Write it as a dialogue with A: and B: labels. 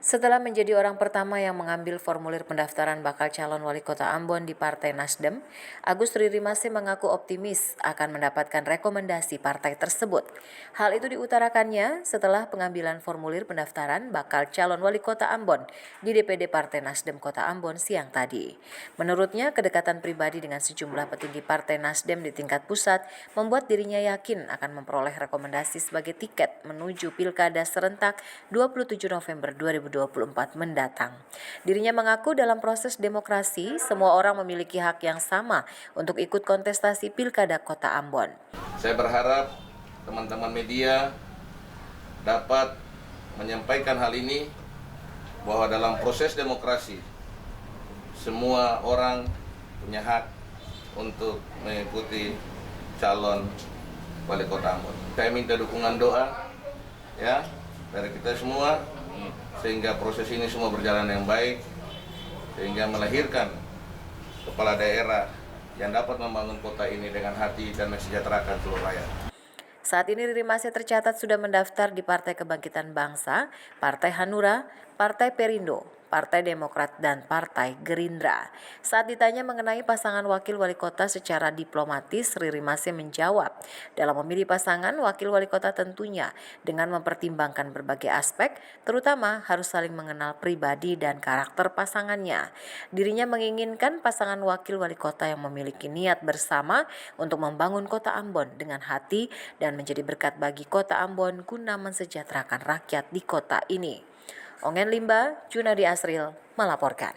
A: Setelah menjadi orang pertama yang mengambil formulir pendaftaran bakal calon wali kota Ambon di Partai Nasdem, Agus Ririmase mengaku optimis akan mendapatkan rekomendasi partai tersebut. Hal itu diutarakannya setelah pengambilan formulir pendaftaran bakal calon wali kota Ambon di DPD Partai Nasdem Kota Ambon siang tadi. Menurutnya, kedekatan pribadi dengan sejumlah petinggi Partai Nasdem di tingkat pusat membuat dirinya yakin akan memperoleh rekomendasi sebagai tiket menuju Pilkada serentak 27 November 2024 mendatang. Dirinya mengaku dalam proses demokrasi, semua orang memiliki hak yang sama untuk ikut kontestasi Pilkada Kota Ambon.
B: Saya berharap teman-teman media dapat menyampaikan hal ini, bahwa dalam proses demokrasi, semua orang punya hak untuk mengikuti calon wali kota Ambon. Saya minta dukungan doa ya dari kita semua, sehingga proses ini semua berjalan yang baik, sehingga melahirkan kepala daerah yang dapat membangun kota ini dengan hati dan mensejahterakan seluruh rakyat.
A: Saat ini Ririmase tercatat sudah mendaftar di Partai Kebangkitan Bangsa, Partai Hanura, Partai Perindo, Partai Demokrat, dan Partai Gerindra. Saat ditanya mengenai pasangan wakil wali kota secara diplomatis, Ririmase menjawab, dalam memilih pasangan wakil wali kota tentunya dengan mempertimbangkan berbagai aspek, terutama harus saling mengenal pribadi dan karakter pasangannya. Dirinya menginginkan pasangan wakil wali kota yang memiliki niat bersama untuk membangun kota Ambon dengan hati dan menjadi berkat bagi kota Ambon guna mensejahterakan rakyat di kota ini. Ongen Limba, Junadi Asril melaporkan.